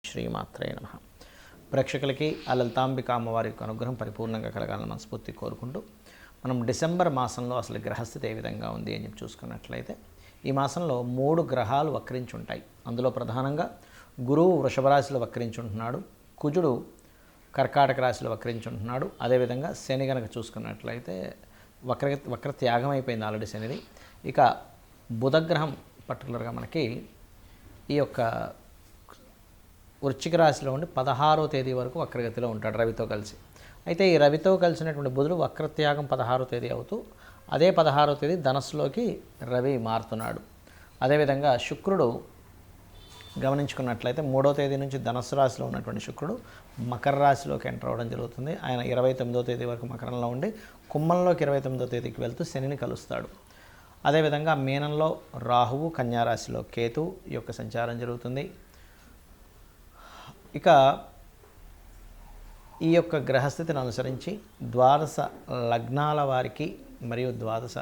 శ్రీమాత్రే నమః. ప్రేక్షకులకి ఆ లలితాంబిక అమ్మవారి యొక్క అనుగ్రహం పరిపూర్ణంగా కలగాలని మనస్ఫూర్తి కోరుకుంటూ మనం డిసెంబర్ మాసంలో అసలు గ్రహస్థితి ఏ విధంగా ఉంది అని చెప్పి చూసుకున్నట్లయితే ఈ మాసంలో 3 గ్రహాలు వక్రించి ఉంటాయి. అందులో ప్రధానంగా గురువు వృషభ రాశిలో వక్రించి ఉంటున్నాడు, కుజుడు కర్కాటక రాశిలో వక్రించి ఉంటున్నాడు. అదేవిధంగా శని కనుక చూసుకున్నట్లయితే వక్ర త్యాగం అయిపోయింది ఆల్రెడీ శనిది. ఇక బుధగ్రహం పర్టికులర్గా మనకి ఈ యొక్క వృశ్చిక రాశిలో ఉండి 16వ తేదీ వరకు వక్రగతిలో ఉంటాడు రవితో కలిసి. అయితే ఈ రవితో కలిసినటువంటి బుధుడు వక్రత్యాగం 16వ తేదీ అవుతూ అదే 16వ తేదీ ధనస్సులోకి రవి మారుతున్నాడు. అదేవిధంగా శుక్రుడు గమనించుకున్నట్లయితే 3వ తేదీ నుంచి ధనస్సు రాశిలో ఉన్నటువంటి శుక్రుడు మకర రాశిలోకి ఎంటర్ అవ్వడం జరుగుతుంది. ఆయన 29వ తేదీ వరకు మకరంలో ఉండి కుంభంలోకి 29వ తేదీకి వెళ్తూ శనిని కలుస్తాడు. అదేవిధంగా మీనంలో రాహువు, కన్యారాశిలో కేతు యొక్క సంచారం జరుగుతుంది. ఇక ఈ యొక్క గ్రహస్థితిని అనుసరించి ద్వాదశ లగ్నాల వారికి మరియు ద్వాదశ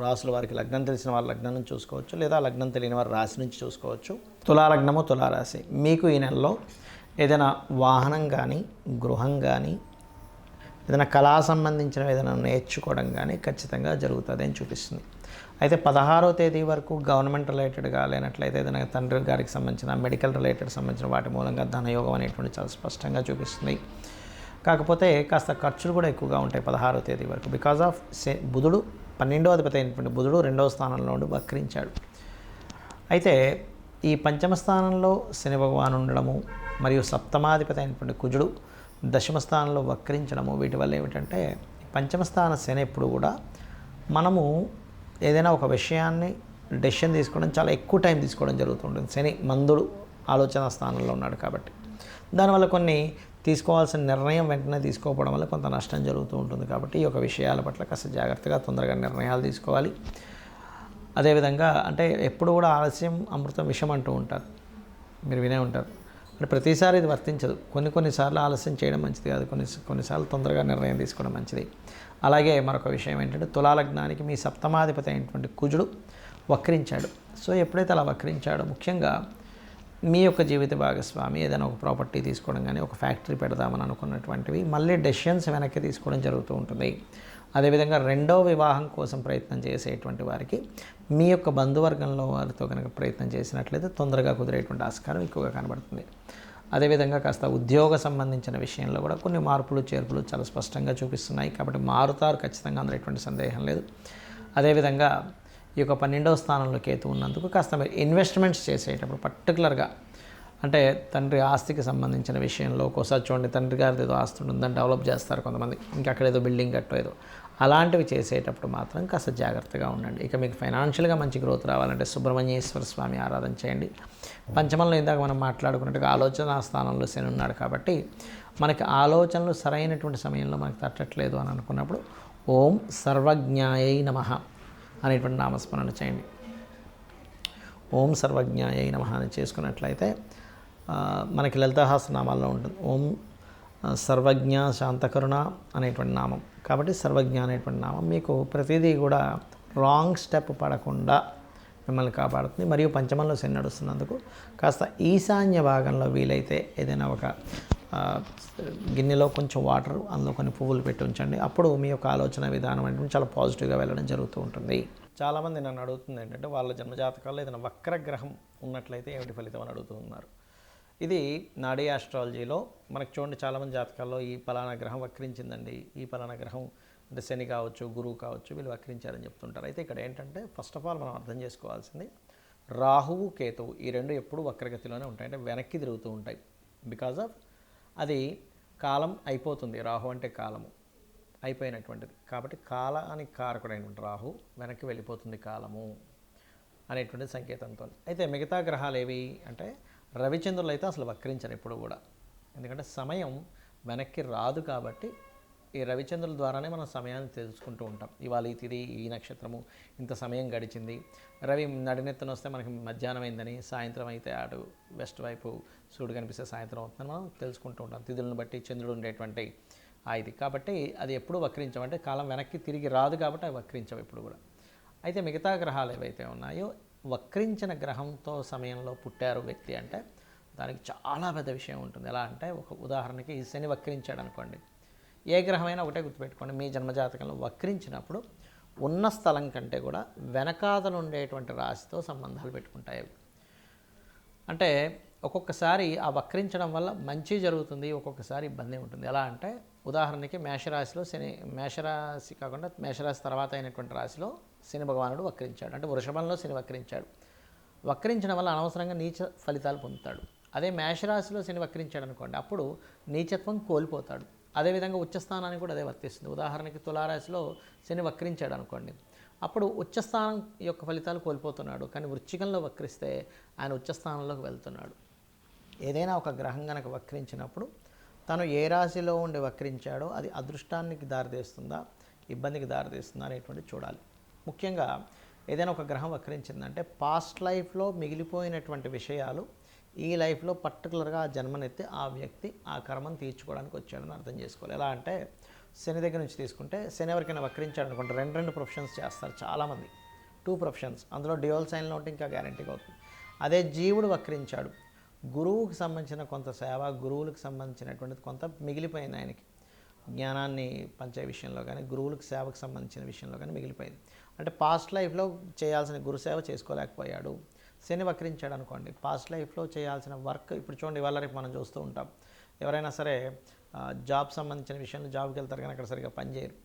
రాసుల వారికి లగ్నం తెలిసిన వారు లగ్నం నుంచి చూసుకోవచ్చు, లేదా లగ్నం తెలియని వారు రాశి నుంచి చూసుకోవచ్చు. తులాలగ్నము, తులారాశి. మీకు ఈ నెలలో ఏదైనా వాహనం కానీ, గృహం కానీ, ఏదైనా కళా సంబంధించిన ఏదైనా నేర్చుకోవడం కానీ ఖచ్చితంగా జరుగుతుంది అని చూపిస్తుంది. అయితే 16వ తేదీ వరకు గవర్నమెంట్ రిలేటెడ్గా లేనట్లయితే ఏదైనా తండ్రి గారికి సంబంధించిన మెడికల్ రిలేటెడ్ సంబంధించిన వాటి మూలంగా ధనయోగం అనేటువంటి చాలా స్పష్టంగా చూపిస్తుంది. కాకపోతే కాస్త ఖర్చులు కూడా ఎక్కువగా ఉంటాయి 16వ తేదీ వరకు. బికాజ్ ఆఫ్ బుధుడు 12వ అధిపతి అయినటువంటి బుధుడు 2వ స్థానంలో ఉండి వక్రించాడు. అయితే ఈ పంచమ స్థానంలో శని భగవాను ఉండడము మరియు సప్తమాధిపతి అయినటువంటి కుజుడు దశమ స్థానంలో వక్రించడము, వీటి వల్ల ఏమిటంటే పంచమ స్థాన శని ఎప్పుడు కూడా మనము ఏదైనా ఒక విషయాన్ని డెసిషన్ తీసుకోవడం చాలా ఎక్కువ టైం తీసుకోవడం జరుగుతుంటుంది. శని మందుడు ఆలోచన స్థానంలో ఉన్నాడు కాబట్టి దానివల్ల కొన్ని తీసుకోవాల్సిన నిర్ణయం వెంటనే తీసుకోకపోవడం వల్ల కొంత నష్టం జరుగుతూ ఉంటుంది. కాబట్టి ఈ యొక్క విషయాల పట్ల కాస్త జాగ్రత్తగా తొందరగా నిర్ణయాలు తీసుకోవాలి. అదేవిధంగా అంటే ఎప్పుడు కూడా ఆలస్యం అమృతం విషం అంటూ ఉంటారు, మీరు వినే ఉంటారు. అంటే ప్రతిసారి ఇది వర్తించదు. కొన్నిసార్లు ఆలస్యం చేయడం మంచిది కాదు, కొన్నిసార్లు తొందరగా నిర్ణయం తీసుకోవడం మంచిది. అలాగే మరొక విషయం ఏంటంటే తులాలగ్నానికి మీ సప్తమాధిపతి అయినటువంటి కుజుడు వక్రించాడు. సో ఎప్పుడైతే అలా వక్రించాడో ముఖ్యంగా మీ యొక్క జీవిత భాగస్వామి ఏదైనా ఒక ప్రాపర్టీ తీసుకోవడం కానీ, ఒక ఫ్యాక్టరీ పెడదామని అనుకున్నటువంటివి మళ్ళీ డెసిషన్స్ వెనక్కి తీసుకోవడం జరుగుతూ ఉంటుంది. అదేవిధంగా రెండవ వివాహం కోసం ప్రయత్నం చేసేటువంటి వారికి మీ యొక్క బంధువర్గంలో వారితో కనుక ప్రయత్నం చేసినట్లయితే తొందరగా కుదిరేటువంటి ఆస్కారం ఎక్కువగా కనబడుతుంది. అదేవిధంగా కాస్త ఉద్యోగ సంబంధించిన విషయంలో కూడా కొన్ని మార్పులు చేర్పులు చాలా స్పష్టంగా చూపిస్తున్నాయి. కాబట్టి మారుతారు ఖచ్చితంగా, అందులో ఎటువంటి సందేహం లేదు. అదేవిధంగా ఈ యొక్క 12వ స్థానంలో కేతు ఉన్నందుకు కాస్త మీరు ఇన్వెస్ట్మెంట్స్ చేసేటప్పుడు పర్టికులర్గా అంటే తండ్రి ఆస్తికి సంబంధించిన విషయంలో ఒక్కోసారి చూడండి తండ్రి గారిది ఏదో ఆస్తి ఉందని డెవలప్ చేస్తారు కొంతమంది, ఇంకా అక్కడ ఏదో బిల్డింగ్ కట్టో ఏదో అలాంటివి చేసేటప్పుడు మాత్రం కాస్త జాగ్రత్తగా ఉండండి. ఇక మీకు ఫైనాన్షియల్గా మంచి గ్రోత్ రావాలంటే సుబ్రహ్మణ్యేశ్వర స్వామి ఆరాధన చేయండి. పంచమంలో ఇందాక మనం మాట్లాడుకున్నట్టుగా ఆలోచన స్థానంలో శని ఉన్నాడు కాబట్టి మనకి ఆలోచనలు సరైనటువంటి సమయంలో మనకు తట్టట్లేదు అని అనుకున్నప్పుడు ఓం సర్వజ్ఞాయై నమః అనేటువంటి నామస్మరణ చేయండి. ఓం సర్వజ్ఞాయై నమః అని చేసుకున్నట్లయితే మనకి లలితాసహస్రనామాల్లో ఉంటుంది ఓం సర్వజ్ఞ శాంతకరుణ అనేటువంటి నామం. కాబట్టి సర్వజ్ఞ అనేటువంటి నామం మీకు ప్రతిదీ కూడా రాంగ్ స్టెప్ పడకుండా మిమ్మల్ని కాపాడుతుంది. మరియు పంచమంలో శని నడుస్తున్నందుకు కాస్త ఈశాన్య భాగంలో వీలైతే ఏదైనా ఒక గిన్నెలో కొంచెం వాటర్, అందులో కొన్ని పువ్వులు పెట్టి ఉంచండి. అప్పుడు మీ యొక్క ఆలోచన విధానం అంటే చాలా పాజిటివ్గా వెళ్ళడం జరుగుతూ ఉంటుంది. చాలామంది నన్ను అడుగుతుంది ఏంటంటే వాళ్ళ జన్మజాతకాల్లో ఏదైనా వక్రగ్రహం ఉన్నట్లయితే ఏమిటి ఫలితం అని అడుగుతూ ఉన్నారు. ఇది నాడీ ఆస్ట్రాలజీలో మనకు చూడండి చాలామంది జాతకాల్లో ఈ పలానా గ్రహం వక్రించిందండి, ఈ పలానా గ్రహం అంటే శని కావచ్చు, గురువు కావచ్చు, వీళ్ళు వక్రించారని చెప్తుంటారు. అయితే ఇక్కడ ఏంటంటే ఫస్ట్ ఆఫ్ ఆల్ మనం అర్థం చేసుకోవాల్సింది రాహువు, కేతువు ఈ రెండు ఎప్పుడు వక్రగతిలోనే ఉంటాయి, అంటే వెనక్కి తిరుగుతూ ఉంటాయి. బికాజ్ ఆఫ్ అది కాలం అయిపోతుంది. రాహు అంటే కాలము అయిపోయినటువంటిది కాబట్టి కాలానికి కారకుడైనటువంటి రాహు వెనక్కి వెళ్ళిపోతుంది కాలము అనేటువంటి సంకేతంతో. అయితే మిగతా గ్రహాలు ఏవి అంటే రవిచంద్రులు అయితే అసలు వక్రించరు ఎప్పుడు కూడా, ఎందుకంటే సమయం వెనక్కి రాదు. కాబట్టి ఈ రవిచంద్రుల ద్వారానే మనం సమయాన్ని తెలుసుకుంటూ ఉంటాం. ఇవాళ ఈ తిథి, ఈ నక్షత్రము, ఇంత సమయం గడిచింది. రవి నడినెత్తున వస్తే మనకి మధ్యాహ్నం అయిందని, సాయంత్రం అయితే అటు వెస్ట్ వైపు సూర్యుడు కనిపిస్తే సాయంత్రం అవుతుందని మనం తెలుసుకుంటూ ఉంటాం. తిథులను బట్టి చంద్రుడు ఉండేటువంటి ఇది. కాబట్టి అది ఎప్పుడు వక్రించమంటే కాలం వెనక్కి తిరిగి రాదు కాబట్టి అవి వక్రించవు ఎప్పుడు కూడా. అయితే మిగతా గ్రహాలు ఏవైతే ఉన్నాయో వక్రించిన గ్రహంతో సమయంలో పుట్టారు వ్యక్తి అంటే దానికి చాలా పెద్ద విషయం ఉంటుంది. ఎలా అంటే ఒక ఉదాహరణకి శని వక్రించాడు అనుకోండి, ఏ గ్రహమైనా ఒకటే గుర్తుపెట్టుకోండి, మీ జన్మజాతకంలో వక్రించినప్పుడు ఉన్న స్థలం కంటే కూడా వెనకాతలు ఉండేటువంటి రాశితో సంబంధాలు పెట్టుకుంటాయి. అంటే ఒక్కొక్కసారి ఆ వక్రించడం వల్ల మంచి జరుగుతుంది, ఒక్కొక్కసారి ఇబ్బంది ఉంటుంది. ఎలా అంటే ఉదాహరణకి మేషరాశిలో శని, మేషరాశి కాకుండా మేషరాశి తర్వాత అయినటువంటి రాశిలో శని భగవానుడు వక్రించాడు, అంటే వృషభంలో శని వక్రించాడు. వక్రించడం వల్ల అనవసరంగా నీచ ఫలితాలు పొందుతాడు. అదే మేషరాశిలో శని వక్రించాడు అనుకోండి, అప్పుడు నీచత్వం కోల్పోతాడు. అదేవిధంగా ఉచ్చస్థానానికి కూడా అదే వర్తిస్తుంది. ఉదాహరణకి తులారాశిలో శని వక్రించాడు అనుకోండి, అప్పుడు ఉచ్చస్థానం యొక్క ఫలితాలు కోల్పోతున్నాడు. కానీ వృశ్చికంలో వక్రిస్తే ఆయన ఉచ్చస్థానంలోకి వెళ్తున్నాడు. ఏదైనా ఒక గ్రహం కనుక వక్రించినప్పుడు తను ఏ రాశిలో ఉండి వక్రించాడో అది అదృష్టానికి దారితీస్తుందా, ఇబ్బందికి దారితీస్తుందా అనేటువంటి చూడాలి. ముఖ్యంగా ఏదైనా ఒక గ్రహం వక్రించిందంటే పాస్ట్ లైఫ్లో మిగిలిపోయినటువంటి విషయాలు ఈ లైఫ్లో పర్టికులర్గా ఆ జన్మనెత్తి ఆ వ్యక్తి ఆ కర్మను తీర్చుకోవడానికి వచ్చాడని అర్థం చేసుకోవాలి. ఎలా అంటే శని దగ్గర నుంచి తీసుకుంటే శని ఎవరికైనా వక్రించాడు అనుకుంటే రెండు ప్రొఫెషన్స్ చేస్తారు చాలామంది, 2 ప్రొఫెషన్స్, అందులో డ్యూయల్ సైన్లో ఉంటే ఇంకా గ్యారంటీగా అవుతుంది. అదే జీవుడు వక్రించాడు, గురువుకి సంబంధించిన కొంత సేవ, గురువులకు సంబంధించినటువంటిది కొంత మిగిలిపోయింది ఆయనకి, జ్ఞానాన్ని పంచే విషయంలో కానీ గురువులకు సేవకు సంబంధించిన విషయంలో కానీ మిగిలిపోయింది. అంటే పాస్ట్ లైఫ్లో చేయాల్సిన గురుసేవ చేసుకోలేకపోయాడు. శని వక్రించాడు అనుకోండి, పాస్ట్ లైఫ్లో చేయాల్సిన వర్క్ ఇప్పుడు చూడండి, ఇవాళ రేపు మనం చూస్తూ ఉంటాం, ఎవరైనా సరే జాబ్ సంబంధించిన విషయంలో జాబ్కి వెళ్తారు కానీ అక్కడ సరిగ్గా పనిచేయరు,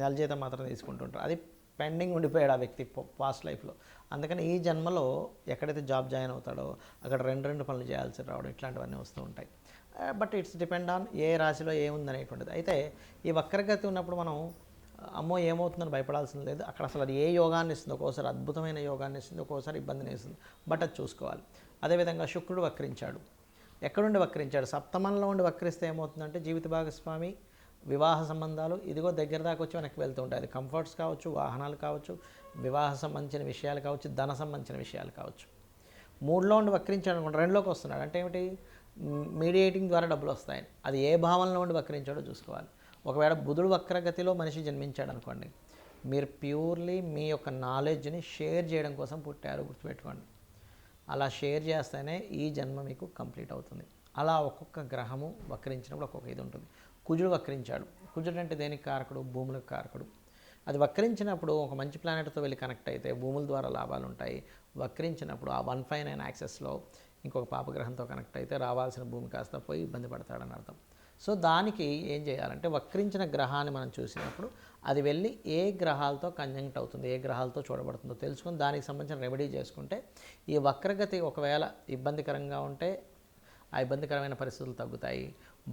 నెల జీతం మాత్రం తీసుకుంటుంటారు. అది పెండింగ్ ఉండిపోయాడు ఆ వ్యక్తి పాస్ట్ లైఫ్లో. అందుకని ఈ జన్మలో ఎక్కడైతే జాబ్ జాయిన్ అవుతాడో అక్కడ రెండు పనులు చేయాల్సి రావడం ఇట్లాంటివన్నీ వస్తూ ఉంటాయి. But it's depend on a రాశిలో ఏముందనేటువంటిది. అయితే ఈ వక్రగతి ఉన్నప్పుడు మనం అమ్మో ఏమవుతుందని భయపడాల్సింది లేదు. అక్కడ అసలు అది ఏ యోగాన్ని ఇస్తుంది, ఒక్కోసారి అద్భుతమైన యోగాన్ని ఇస్తుంది, ఒక్కోసారి ఇబ్బందిని ఇస్తుంది. బట్ అది చూసుకోవాలి. అదేవిధంగా శుక్రుడు వక్రించాడు, ఎక్కడుండి వక్రించాడు, సప్తమంలో ఉండి వక్రిస్తే ఏమవుతుందంటే జీవిత భాగస్వామి, వివాహ సంబంధాలు ఇదిగో దగ్గర దాకా వచ్చి వెనక్కి వెళ్తూ ఉంటాయి. అది కంఫర్ట్స్ కావచ్చు, వాహనాలు కావచ్చు, వివాహ సంబంధించిన విషయాలు కావచ్చు, ధన సంబంధించిన విషయాలు కావచ్చు. 3లో ఉండి వక్రించాడు అనుకోండి, 2లోకి వస్తున్నాడు అంటే ఏమిటి, మీడియేటింగ్ ద్వారా డబ్బులు వస్తాయి. అది ఏ భావంలో ఉండి వక్రించాడో చూసుకోవాలి. ఒకవేళ బుధుడు వక్రగతిలో మనిషి జన్మించాడు అనుకోండి, మీరు ప్యూర్లీ మీ యొక్క నాలెడ్జ్ని షేర్ చేయడం కోసం పుట్టారు, గుర్తుపెట్టుకోండి. అలా షేర్ చేస్తేనే ఈ జన్మ మీకు కంప్లీట్ అవుతుంది. అలా ఒక్కొక్క గ్రహము వక్రించినప్పుడు ఒక్కొక్క ఇది ఉంటుంది. కుజుడు వక్రించాడు, కుజుడు అంటే దేనికి కారకుడు, భూములకు కారకుడు. అది వక్రించినప్పుడు ఒక మంచి ప్లానెట్తో వెళ్ళి కనెక్ట్ అయితే భూముల ద్వారా లాభాలు ఉంటాయి. వక్రించినప్పుడు ఆ 159 యాక్సెస్లో ఇంకొక పాపగ్రహంతో కనెక్ట్ అయితే రావాల్సిన భూమి కాస్త పోయి ఇబ్బంది పడతాడని అర్థం. సో దానికి ఏం చేయాలంటే వక్రించిన గ్రహాన్ని మనం చూసినప్పుడు అది వెళ్ళి ఏ గ్రహాలతో కంజంక్ట్ అవుతుంది, ఏ గ్రహాలతో చూడబడుతుందో తెలుసుకొని దానికి సంబంధించిన రెమెడీ చేసుకుంటే ఈ వక్రగతి ఒకవేళ ఇబ్బందికరంగా ఉంటే ఆ ఇబ్బందికరమైన పరిస్థితులు తగ్గుతాయి.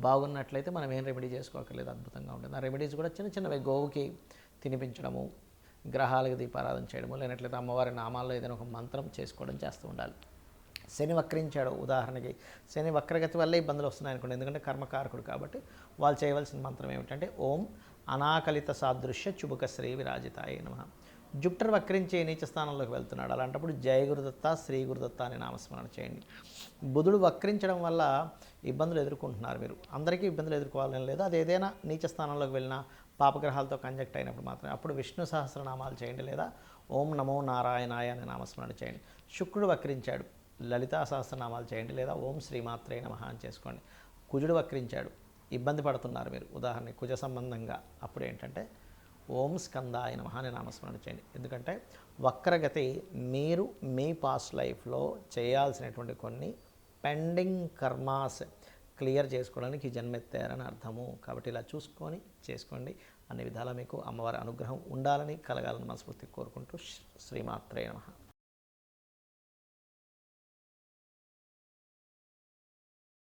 బాగున్నట్లయితే మనం ఏం రెమెడీ చేసుకోకర్లేదు, అద్భుతంగా ఉంటుంది. ఆ రెమెడీస్ కూడా చిన్న చిన్నవి, గోవుకి తినిపించడము, గ్రహాలకు దీపారాధన చేయడము, లేనట్లయితే అమ్మవారి నామాల్లో ఏదైనా ఒక మంత్రం చేసుకోవడం చేస్తూ ఉండాలి. శని వక్రించాడు ఉదాహరణకి, శని వక్రగతి వల్లే ఇబ్బందులు వస్తున్నాయి అనుకోండి, ఎందుకంటే కర్మకారకుడు కాబట్టి వాళ్ళు చేయవలసిన మంత్రం ఏమిటంటే ఓం అనాకలిత సాదృశ్య చుబుక శ్రీ విరాజితాయ నమః. జుపిటర్ వక్రించి నీచ స్థానంలోకి వెళ్తున్నాడు, అలాంటప్పుడు జయ గురుదత్త, శ్రీ గురుదత్త అనే నామస్మరణ చేయండి. బుధుడు వక్రించడం వల్ల ఇబ్బందులు ఎదుర్కొంటున్నారు మీరు, అందరికీ ఇబ్బందులు ఎదుర్కోవాలని లేదు. అది ఏదైనా నీచ స్థానంలోకి వెళ్ళినా పాపగ్రహాలతో కంజెక్ట్ అయినప్పుడు మాత్రమే అప్పుడు విష్ణు సహస్రనామాలు చేయండి, లేదా ఓం నమో నారాయణాయ అనే నామస్మరణ చేయండి. శుక్రుడు వక్రించాడు, లలితా సహస్రనామాలు చేయండి, లేదా ఓం శ్రీమాత్రే నమః అని చేసుకోండి. కుజుడు వక్రించాడు, ఇబ్బంది పడుతున్నారు మీరు, ఉదాహరణకి కుజ సంబంధంగా, అప్పుడు ఏంటంటే ఓం స్కందాయ నమః అనే నామస్మరణ చేయండి. ఎందుకంటే వక్రగతి మీరు మీ పాస్ట్ లైఫ్లో చేయాల్సినటువంటి కొన్ని పెండింగ్ కర్మాస్ క్లియర్ చేసుకోవడానికి జన్మెత్తారని అర్థము. కాబట్టి ఇలా చూసుకొని చేసుకోండి. అన్ని విధాలా మీకు అమ్మవారి అనుగ్రహం ఉండాలని, కలగాలని మనస్ఫూర్తిగా కోరుకుంటూ శ్రీమాత్రే నమః.